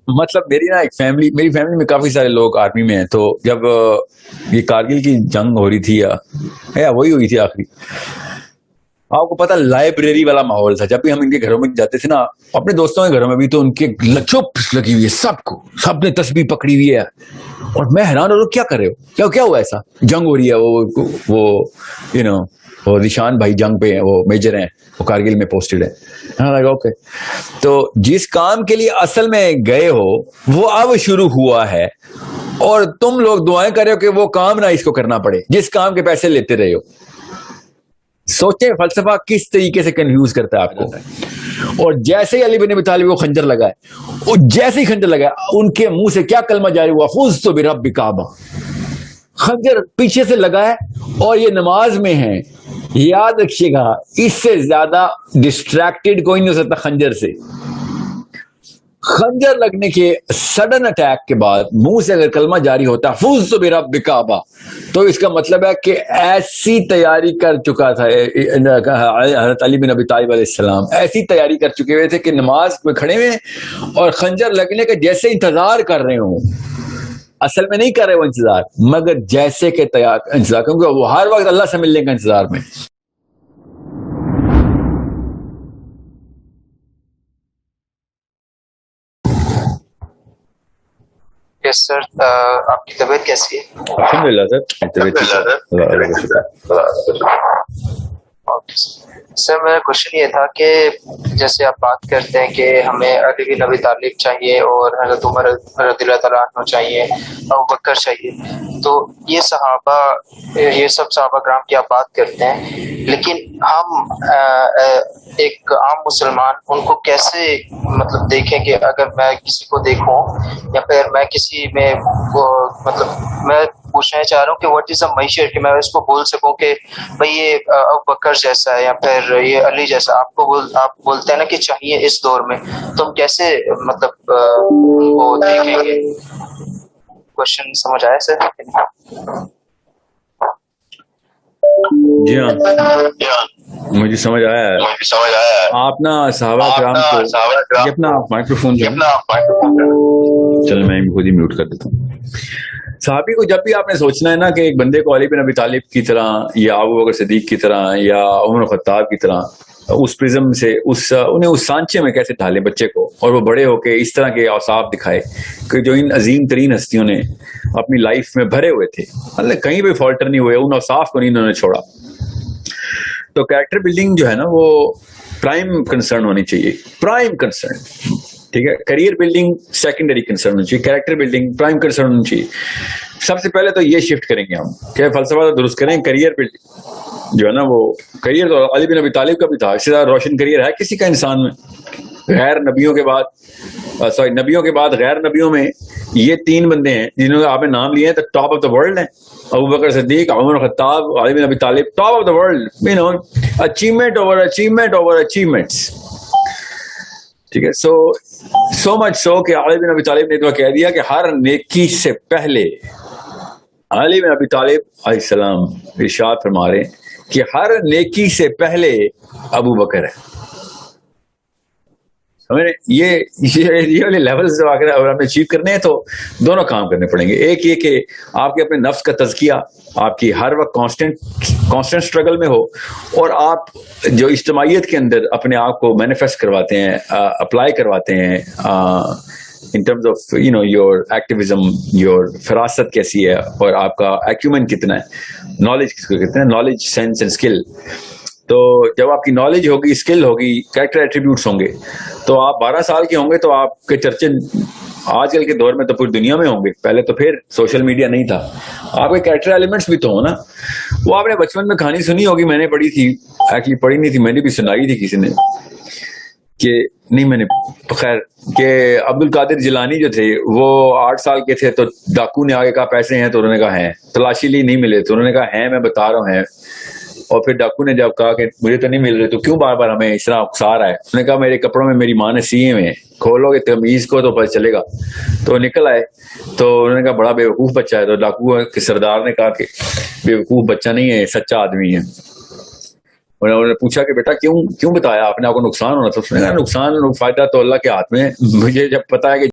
مطلب میری فیملی میں کافی سارے لوگ آرمی میں ہیں. تو جب یہ کارگل کی جنگ ہو رہی تھی یا وہی ہوئی تھی آخری, آپ کو پتا لائبریری والا ماحول تھا. جب بھی ہم ان کے گھروں میں جاتے تھے نا, اپنے دوستوں کے گھروں میں بھی, تو ان کے چپ لگی ہوئی ہے, سب نے تسبیح پکڑی ہوئی ہے. اور میں حیران ہو رہا ہوں, کیا کر رہے ہو, کیا ہوا ایسا؟ جنگ ہو رہی ہے, وہ وہ ذیشان بھائی جنگ پہ ہیں, وہ میجر ہیں, وہ کارگل میں پوسٹڈ ہے. اوکے, تو جس کام کے لیے اصل میں گئے ہو وہ اب شروع ہوا ہے, اور تم لوگ دعائیں کر رہے ہو کہ وہ کام نہ اس کو کرنا پڑے جس کام کے پیسے لیتے رہے ہو. سوچیں فلسفہ کس طریقے سے کنفیوز کرتا ہے آپ کو. اور جیسے ہی علی بن ابی طالب کو خنجر لگائے, اور جیسے ہی خنجر لگایا, ان کے منہ سے کیا کلمہ جاری ہوا, فزت برب کعبہ. خنجر پیچھے سے لگا ہے اور یہ نماز میں ہے. یاد رکھیے گا, اس سے زیادہ ڈسٹریکٹڈ کوئی نہیں ہو سکتا خنجر سے. خنجر لگنے کے سڈن اٹیک کے بعد منہ سے اگر کلمہ جاری ہوتا فزت برب کعبہ, تو اس کا مطلب ہے کہ ایسی تیاری کر چکا تھا حضرت علی بن ابی طالب علیہ السلام, ایسی تیاری کر چکے ہوئے تھے کہ نماز میں کھڑے ہوئے اور خنجر لگنے کا جیسے انتظار کر رہے ہوں. اصل میں نہیں کر رہے وہ انتظار, مگر جیسے کہ انتظار, کیونکہ وہ ہر وقت اللہ سے ملنے کا انتظار میں. یس سر, آپ کی طبیعت کیسی ہے؟ الحمدللہ سر میرا کوشچن یہ تھا کہ جیسے آپ بات کرتے ہیں کہ ہمیں علی بن ابی طالب چاہیے اور حضرت عمر رضی اللہ تعالیٰ عنہ چاہیے, ابوبکر چاہیے, تو یہ صحابہ, یہ سب صحابہ کرام کی آپ بات کرتے ہیں, لیکن ہم ایک عام مسلمان ان کو کیسے مطلب دیکھیں کہ اگر میں کسی کو دیکھوں یا پھر میں کسی میں مطلب میں پوچھنا چاہ رہا ہوں کہ واٹ از اے معیشت, کہ میں اس کو بول سکوں کہ بھئی یہ ابوبکر جیسا ہے یا پھر یہ علی جیسا. آپ بولتے ہیں نا کہ چاہیے اس دور میں, تو ہم کیسے مطلب ان کو دیکھیں گے؟ کوشچن سمجھ آیا سر؟ جی ہاں, مجھے سمجھ آیا ہے. آپ نا صحابہ کرام کو اپنا مائکرو فون چل میں خود ہی میوٹ کر دیتا ہوں. صحابی کو جب بھی آپ نے سوچنا ہے نا کہ ایک بندے کو علی بن ابی طالب کی طرح یا ابو بکر صدیق کی طرح یا عمر خطاب کی طرح اس پرزم سے انہیں اس سانچے میں کیسے ڈھالے بچے کو, اور وہ بڑے ہو کے اس طرح کے اوصاف دکھائے کہ جو ان عظیم ترین ہستیوں نے اپنی لائف میں بھرے ہوئے تھے, مطلب کہیں بھی فالٹر نہیں ہوئے, ان اوصاف کو نہیں انہوں نے چھوڑا. تو کریکٹر بلڈنگ جو ہے نا وہ پرائم کنسرن ہونی چاہیے, پرائم کنسرن. ٹھیک ہے, کریئر بلڈنگ سیکنڈری کنسرن ہونی چاہیے, کریکٹر بلڈنگ پرائم کنسرن ہونی چاہیے. سب سے پہلے تو یہ شفٹ کریں گے ہم کہ فلسفہ تو درست کریں, کریئر بلڈنگ جو ہے نا وہ کریئر تو علی بن ابی طالب کا بھی تھا, اس سے زیادہ روشن کریئر ہے کسی کا انسان میں؟ غیر نبیوں کے بعد نبیوں کے بعد غیر نبیوں میں یہ تین بندے ہیں جنہوں نے آپ نے نام لیے ہیں, تو ٹاپ آف دا ورلڈ ہیں. ابو بکر صدیق, عمر خطاب, علی بن ابی طالب, top of the world, achievement over achievement over achievements. ٹھیک ہے, سو مچ سو کہ علی بن ابی طالب نے تو کہہ دیا کہ ہر نیکی سے پہلے علی بن ابی طالب علیہ السلام ارشاد فرما رہے ہیں کہ ہر نیکی سے پہلے ابو بکر ہے. یہ والے لیولز جو اگر ہمیں اچیو کرنے ہیں تو دونوں کام کرنے پڑیں گے. ایک یہ کہ آپ کے اپنے نفس کا تزکیہ آپ کی ہر وقت کانسٹنٹ اسٹرگل میں ہو, اور آپ جو اجتماعیت کے اندر اپنے آپ کو مینیفیسٹ کرواتے ہیں, اپلائی کرواتے ہیں in terms of your activism, your فراست کیسی ہے اور آپ کا ایکیومن کتنا ہے, نالج کس کو کہتے ہیں, نالج, سینس اینڈ اسکل. تو جب آپ کی نالج ہوگی, اسکل ہوگی, کریکٹر ایٹریبیوٹس ہوں گے, تو آپ 12 سال کے ہوں گے تو آپ کے چرچے آج کل کے دور میں تو پوری دنیا میں ہوں گے. پہلے تو پھر سوشل میڈیا نہیں تھا, آپ کے کریکٹر ایلیمنٹس بھی تو ہو نا. وہ آپ نے بچپن میں کہانی سنی ہوگی, میں نے پڑھی تھی, ایکچولی پڑھی نہیں تھی, میں نے بھی سنائی تھی کسی نے, کہ نہیں میں نے خیر کہ عبد القادر جیلانی جو تھے وہ 8 سال کے تھے, تو ڈاکو نے آگے کہا پیسے ہیں, تو انہوں نے کہا ہیں, تلاشی لی نہیں ملے, تو انہوں نے کہا ہیں میں بتا رہا ہوں ہیں, اور پھر ڈاکو نے جب کہا کہ مجھے تو نہیں مل رہے تو کیوں بار بار ہمیں اس طرح اکسا رہا ہے, انہوں نے کہا میرے کپڑوں میں میری ماں نے سیے ہوئے ہیں, کھولو گے تمیز کو تو پتہ چلے گا. تو نکل آئے, تو انہوں نے کہا بڑا بیوقوف بچہ ہے. تو ڈاکو کے سردار نے کہا کہ بیوقوف بچہ نہیں ہے, سچا آدمی ہے. انہوں نے پوچھا کہ بیٹا کیوں بتایا آپ نے, آپ کو نقصان ہونا تھا؟ اس نے کہا نقصان فائدہ تو اللہ کے ہاتھ میں ہے, مجھے جب پتا ہے کہ